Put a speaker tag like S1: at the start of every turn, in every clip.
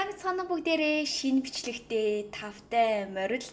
S1: Сайн бацгаана бүгдээрээ шинэ бичлэгтээ тавтай морил.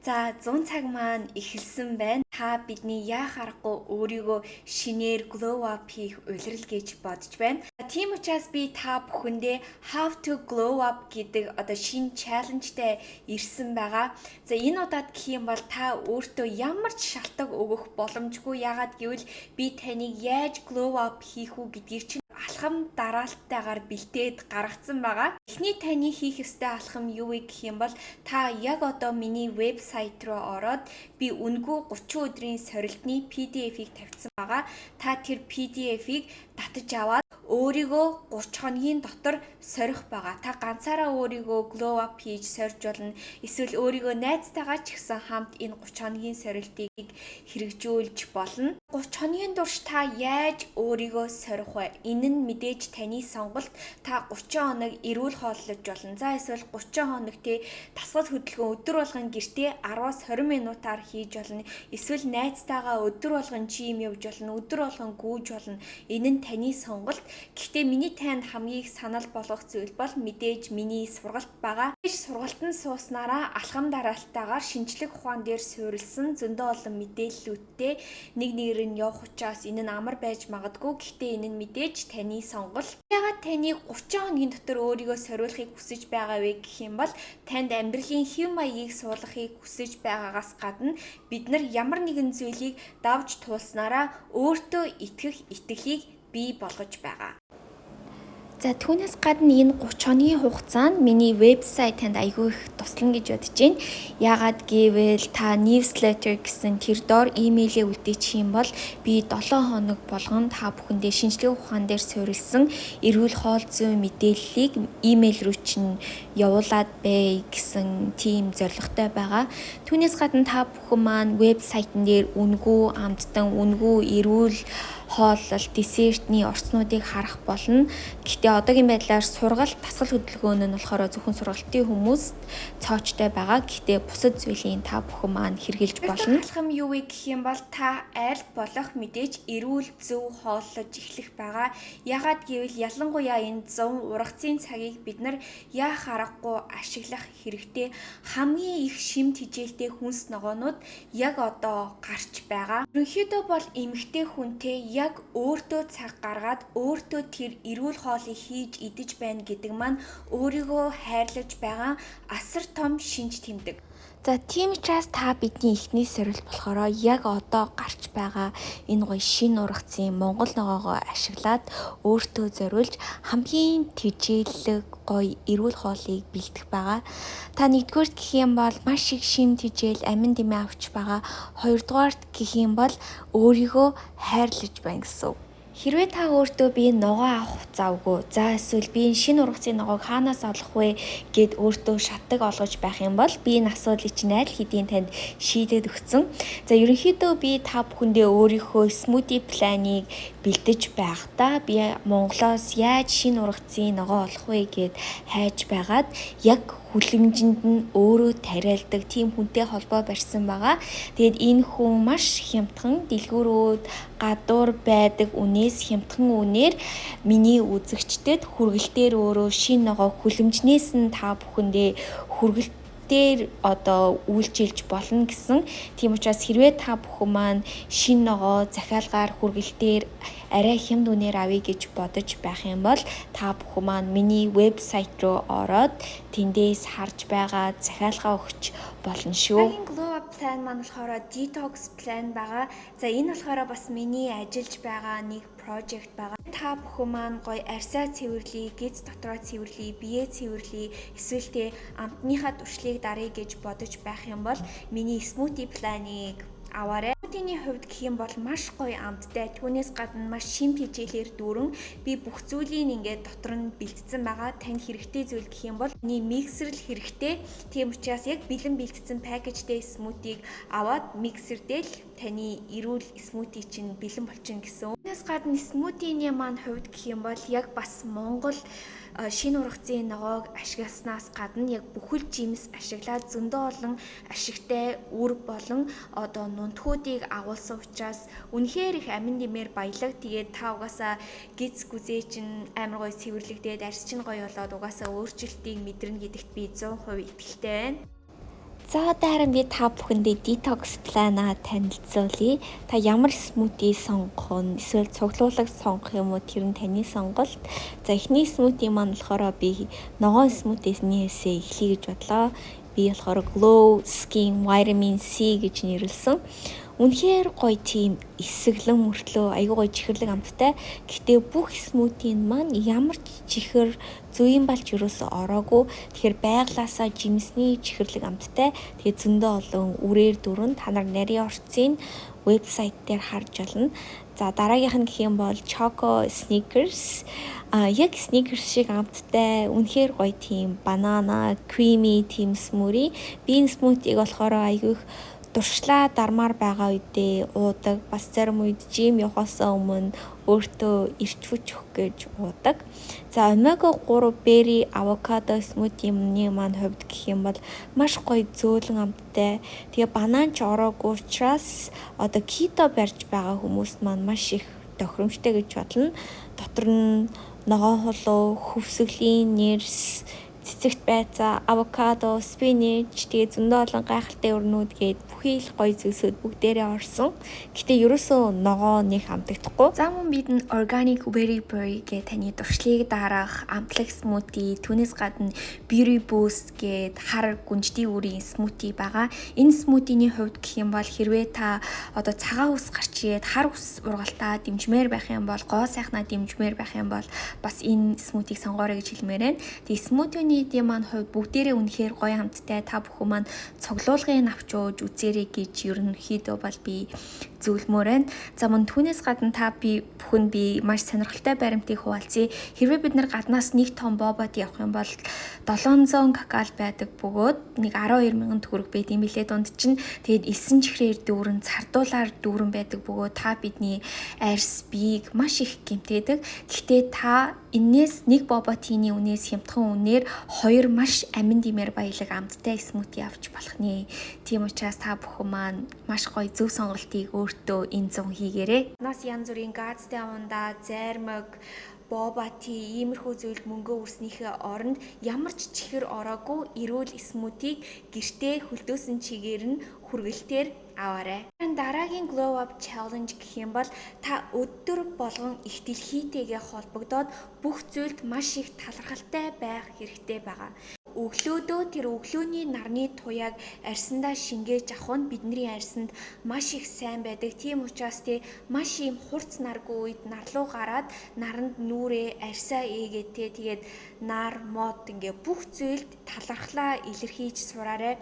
S1: За 100 цаг маань эхэлсэн байна. Та бидний яах аргагүй өөрийгөө шинээр glow up хийх улирал гэж бодож байна. Тийм учраас би та бүхэндээ how to glow up гэдэг шинэ чаленжтай ирсэн байгаа. За энэ удаад гэх юм бол та өөртөө ямар ч шалтгаан өгөх боломжгүй. Яагаад гэвэл би таныг яаж glow up хийх үү гэдгийг чинь алхам дараалттайгаар бэлдээд гаргацсан байгаа. Эхний таны хийх ёстой алхам юу вэ гэх юм бол та яг одоо миний вебсайт руу ороод би үнэгүй 30 өдрийн сорилтны PDF-ийг тавьсан байгаа. Та тэр PDF-ийг татаж аваад өөрийгөө 30 хоногийн дотор сорих байгаа. Та ганцаараа өөрийгөө glow up хийж сорж болно. Эсвэл өөрийгөө найзтайгаа ч гэсэн хамт энэ 30 хоногийн сорилтыг хэрэгжүүлж болно. 30 хоногийн турш та яаж өөрийгөө сорих вэ? Энэ нь мэдээж таны сонголт. Та 30 хоног эрүүл хооллож болно. За эсвэл 30 хоног тасгал хөдөлгөөн өдөр болгон гэртээ 10-аас 20 минутаар хийж болно. Эсвэл найзтайгаа өдөр болгон жим явж болно. Өдөр болгон гүйж болно. Энэ нь таны сонголт. Гэхдээ миний танд хамгийн их санал болгох зүйл бол мэдээж миний сургалт байгаа. Сургалтанд сууснараа алхам дараалтайгаар шинжлэх ухаан дээр суурилсан зөндөө олон мэдээллүүдтэй нэг нэгээр нь явах учраас энэ нь амар байж магадгүй. Гэхдээ энэ нь мэдээж таны сонголт. Яагаад таны 30 хоногийн дотор өөрийгөө сорилахыг хүсэж байгаа вэ гэх юм бол танд амьдралын хэв маягийг суулгахыг хүсэж байгаагаас гадна бид нар ямар нэгэн зүйлийг давж туулснараа өөртөө итгэх итгэлийг бий болгож байгаа. За түүнээс гадна энэ 30 хоногийн хугацаанд миний вебсайт танд айгүй их туслана гэж бодож байна. Яагаад гэвэл та newsletter гэсэн тэр доор имэйлээ үлдээчих юм бол би 7 хоног болгон та бүхэндээ шинжлэх ухаан дээр суурилсан эрүүл хоол зүйн мэдээллийг имэйл рүү чинь явуулаад бай гэсэн тийм зорилготой байгаа. Түүнээс гадна та бүхэн маань вебсайтн дээр үнэгүй амттан, үнэгүй эрүүл хооллол, десертний орцнуудыг харах болно. Гэхдээ одоогийн байдлаар сургалт, тасгал хөдөлгөөн нь болохоор зөвхөн сургалтын хүмүүст цоочтой байгаа. Гэхдээ бусад зүйлийн та бүхэн маань хэрэгжилж болно. Алхам юу вэ гэх юм бол та аль болох мэдээж эрүүл зөв хооллож эхлэх байгаа. Яагаад гэвэл ялангуяа энэ 100 ургацын цагийг бид нар яах аргагүй ашиглах хэрэгтэй. Хамгийн их шимт хижээлтэй хүнс ногоонууд яг одоо гарч байгаа. Ерөнхийдөө бол эмэгтэй хүнтэй яг өөртөө цаг гаргаад өөртөө тэр эрүүл хоолыг хийж идэж байна гэдэг маань өөрийгөө хайрлаж байгаа асар том шинж тэмдэг. За тийм учраас та бидний эхний сорилт болохоор яг одоо гарч байгаа энэ гоё шин ургацын Монгол ногоогоо ашиглаад өөртөө зориулж хамгийн тэжээлэг гоё эрүүл хоолыг бэлдэх байгаа. Та нэгдүгээрт гэх юм бол маш их шим тэжээл амин дэмээ авч байгаа. Хоёрдугаарт гэх юм бол өөрийгөө хайрлаж байна гэсэн. Хэрвээ та өөртөө би ногоо авах завгүй. За эсвэл би энэ шинэ ургацын ногоог хаанаас олох вэ гэд өөртөө шатдаг олгож байх юм бол би энэ асуудлыг чинь аль хэдийн танд шийдэд өгсөн. За ерөнхийдөө би та бүхэндээ өөрийнхөө смути планыг бэлдэж байхдаа би Монголоос яаж шинэ ургацын ногоо олох вэ гэд хайж байгаад яг хүлэмжинд нь өөрөө тариалдаг тийм хүнтэй холбоо барьсан байгаа. Тэгээд энэ хүн маш хямдхан дэлгүүрүүд гадуур байдаг үнээс хямдхан үнээр миний үзэгчдэд хүргэлтээр өөрөө шин ногоо хүлэмжнээс нь та бүхэндээ хүргэлтээр үйлчилж болно гэсэн. Тийм учраас хэрвээ та бүхэн маань шин ногоо захиалгаар хүргэлтээр арай хямд үнээр авъя гэж бодож байх юм бол та бүхэн маань миний вебсайт руу ороод тэндээс харж байгаа захиалгаа өгч болно шүү. Агийн glow up plan маань болохоор detox plan байгаа. За энэ болохоор бас миний ажиллаж байгаа нэг project байгаа. Та бүхэн маань гоё арьсаа цэвэрлэе, гиз дотроо цэвэрлэе, биеэ цэвэрлэе, эсвэл амтныхаа туршлыг даръя гэж бодож байх юм бол миний smoothie plan-ыг аваарай. Смутиний хувьд гэх юм бол маш гоё амттай. Түүнээс гадна маш шим хичээлээр дүүрэн би бүх зүйлийг ингээд дотор нь бэлдсэн байгаа. Танд хэрэгтэй зүйл гэх юм бол миний миксер л хэрэгтэй. Тийм учраас яг бэлэн бэлдсэн пакэжтэй смутиг аваад миксер дээр таны эрүүл смути чинь бэлэн болчихно гэсэн. Энэс гадна смутиний маань хувьд гэх юм бол яг бас Монгол шинэ ургацын ногоог ашигласнаас гадна яг бүхэл жимс ашиглаад зөндөө олон ашигтай үр болон одоо нунтгуудыг агуулсан учраас үнэхээр их амин димээр баялаг. Тэгээд та угаасаа гиз гүзээ чинь амар гоё цэвэрлэгдээд арьс чинь гоё болоод угаасаа өөрчлөлтийг мэдэрнэ гэдэгт би 100% итгэлтэй байна. За одоо харин би та бүхэндээ детокс плана танилцуулъя. Та ямар смути сонгох нь эсвэл цуглуулга сонгох юм уу тэр нь таны сонголт. За эхний смути маань болохоор би ногоон смутиснээсээ эхлэе гэж бодлоо. Би болохоор Glow Skin Vitamin C гэж нэрлсэн. Үнэхээр гоё тийм эсэглэн мөртлөө аюу гоё чихэрлэг амттай. Гэхдээ бүх смутийн маань ямар ч чихэр зүйн балч юусоо ороогүй. Тэгэхээр байглаасаа жимсний чихэрлэг амттай. Тэгээ зөндөө олон үрээр дүрэн та нар нарийн орцын вебсайт дээр харж олно. За дараагийнх нь гэх юм бол Choco Snickers. Яг Snickers шиг амттай. Үнэхээр гоё тийм банана, creamy тийм смури. Би энэ смутиг болохоор аюу их дуршлаа дармаар байгаа үедээ уудаг. Бас зарим үед жим явахаас өмнө өөртөө ирчвч өгөх гэж уудаг. За омега 3 berry avocado smoothie-ны маань хувьд гэх юм бол маш гоё зөөлөн амттай. Тэгээ банан ч ороогүй учраас одоо keto барьж байгаа хүмүүст маань маш их тохиромжтой гэж бодлоо. Дотор нь ногоон хулуу, хөвсгөлийн нэрс, цэцэгт байцаа, авокадо, спинич тэгээ зөндөө олон гайхалтай өрнүүд гээд бүхий л гоё зүйлсүүд бүгдээрээ орсон. Гэтэ ерөөсөө ногоо нэг амтагдахгүй. За мөн бидэнд organic berry гээ таны дуршлыг дараах амтлаг смути, түүнээс гадна berry boost гээд хар гүнждийн үрийн смути байгаа. Энэ смутиний хувьд гэх юм бол хэрвээ та одоо цагаан ус гарч ирээд хар ус ургалтаа дэмжмээр байх юм бол, гоо сайхнаа дэмжмээр байх юм бол бас энэ смутиг сонгоорой гэж хэлмээр байна. Тэгээ смутиний тийм маань хувьд бүгдээрээ үнэхээр гоё хамттай. Та бүхэн маань цуглуулгын авчууж үзээрэй гэж ерөнхийдөө бол би зөвлөмөр байна. За мөн түүнээс гадна та бүхэн би маш сонирхолтой баримтыг хуваалцъя. Хэрвээ бид нар гаднаас нэг том бобод явах юм бол 700 какао байдаг бөгөөд нэг 12,000 төгрөг байт юм билээ дунд чинь. Тэгээд 9 чихрээр дүүрэн, цардуулаар дүүрэн байдаг бөгөөд та бидний арьс, биеийг маш их гэмтээдэг. Гэхдээ та энээс нэг боботины үнээс хямдхан үнээр 2 маш амин димээр баялаг амттай смути авч болох нэ. Тийм учраас та бүхэн маань маш гоё зөв сонголтыг өөртөө энэ 100 хийгээрэй. Нас янз бүрийн газтай ундаа, зармаг, боба ти иймэрхүү зүйлд мөнгө өрснөхийн оронд ямар ч чихэр ороогүй эрүүл смутиг гэртээ хөлдөөсөн чигээр нь хүргэлтээр аваарай. Дараагийн Glow Up Challenge гэх юм бол та өдөр болгон их дэлхийтэйгээ холбогдоод бүх зүйлд маш их талархалтай байх хэрэгтэй байгаа. Өглөөдөө тэр өглөөний нарны туяаг арьсандаа шингээж авах нь бидний арьсанд маш их сайн байдаг. Тийм учраас маш юм хурц наргүй үед нарлуу гараад наранд нүрээ арьсаа ээгээд тэгээд нар мод ингээ бүх зүйлд талархлаа илэрхийлж сураарай.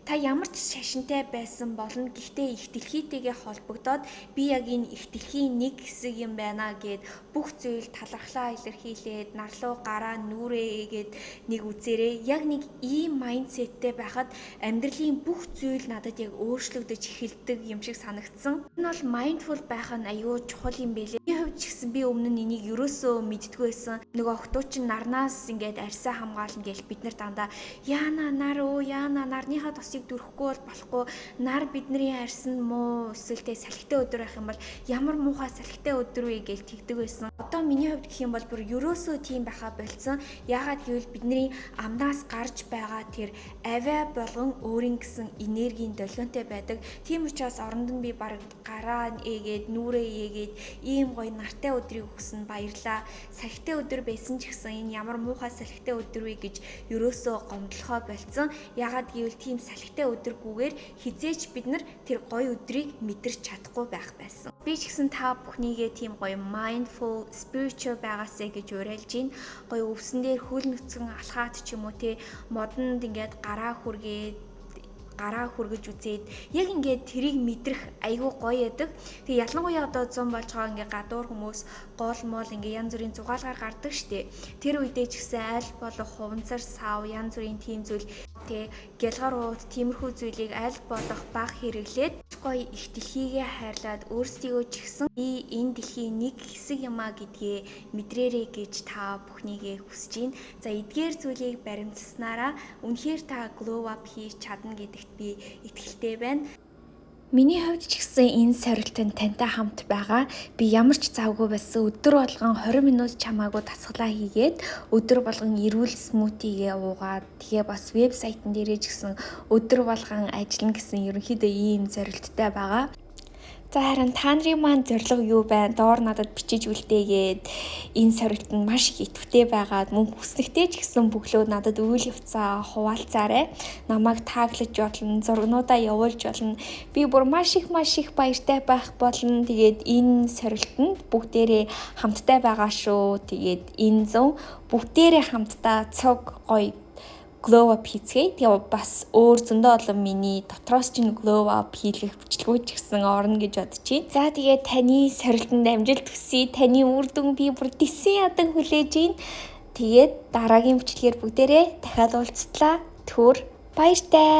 S1: Та ямар ч шашинтай байсан болно. Гэхдээ их дэлхийтэйгээ холбогдоод би яг энэ их дэлхийн нэг хэсэг юм байна гэд бүх зүйл талархлаа илэрхийлээд нарлуу гараа нүрээ ээгээд нэг үзээрэй. Яг нэг ийм майндсеттэй байхад амьдралын бүх зүйл надад яг өөрчлөгдөж эхэлдэг юм шиг санагдсан. Энэ бол mindful байх нь аюу чухал юм бэлээ. Би хувьд ч гэсэн би өмнө нь энийг ерөөсөө мэддэггүй байсан. Нөгөө охтууд чинь нарнаас ингээд арьсаа хамгаална гэж бид нар дандаа яана нар өө яана нарныхаа дүрхгүй бол болохгүй, нар бидний арьсан муу эсвэл салхитай өдөр байх юм бол ямар муухай салхитай өдөр вэ гэж тэгдэг байсан. Одоо миний хувьд гэх юм бол бүр ерөөсөө тийм байхаа болцсон. Яагаад гэвэл бидний амнаас гарч байгаа тэр авиа болгон өөрийн гэсэн энергийн долгионтой байдаг. Тийм учраас оронд нь би баг гараа ээгээд нүрээ ээгээд ийм гоё нартай өдрийг өгсөн баярлаа. Салхитай өдөр байсан ч гэсэн энэ ямар муухай салхитай өдөр вэ гэж ерөөсөө гомдлохоо болцсон. Яагаад гэвэл тийм салхитай өдргүйгээр хизээч бид нар тэр гоё өдрийг мэдэрч чадахгүй байх байсан. Би ч гэсэн та бүхнийгээ тийм гоё mindful, spiritual байгаасаа гэж уриалж байна. Гоё өвсөн дээр хөл нүцгэн алхаад ч юм уу модонд ингээд гараа хүргэж үзээд яг ингээд тэрийг мэдрэх айгүй гоё яадаг. Тэгээ ялангуяа одоо 100 болж байгаа ингээд гадуур хүмүүс гол мол ингээд янз бүрийн зугаалгаар гардаг штэ. Тэр үедээ ч гэсэн аль болох хуванцар сав янз бүрийн тийм зүйл Тэ гялгарууд тиймэрхүү зүйлийг аль болох бага хэрэглээд гоё их дэлхийгээ хайрлаад өөрсдийгөө ч гэсэн би энэ дэлхийн нэг хэсэг юмаа гэдгээ мэдрээрэй гэж та бүхнийгээ хүсэж байна. За эдгээр зүйлийг баримтсаснараа үнэхээр та glow up хийж чадна гэдэгт би итгэлтэй байна. Миний хувьд ч гэсэн энэ сорилтанд тантай хамт байгаа. Би ямар ч завгүй байсан өдөр болгон 20 минут чамаагүй дасгалаа хийгээд өдөр болгон эрүүл смутигээ уугаад тэгээ бас вебсайтн дээрээ ч гэсэн өдөр болгон ажиллана гэсэн ерөнхийдөө ийм зорилттой байгаа. За харин та нарын маань зорилго юу байна? Доор надад бичиж үлдээгээд энэ сорилт нь маш их идэвхтэй байгаад мөн хүснэгтэй ч гэсэн бөглөө надад үйл явцаа хуваалцаарай. Намайг тааглаж болно, зургнуудаа явуулж болно. Би бүр маш их баяртай байх болно. Тэгээд энэ сорилтанд бүгдээрээ хамтдаа байгаа шүү. Тэгээд энэ зам бүгдээрээ хамтдаа цог гоё glow up хийцгээе. Тэгээ бас өөр зөндөө олон миний дотроос ч glow up хийлгэх бичлэгүүд ч гэсэн орно гэж бодож байна. За тэгээ таны сорилтонд амжилт хүсье. Таны үр дүн би бүр дисэн ядан хүлээж байна. Тэгээд дараагийн бичлэгээр бүгдээрээ дахиад уулзтлаа. Түр баяртай.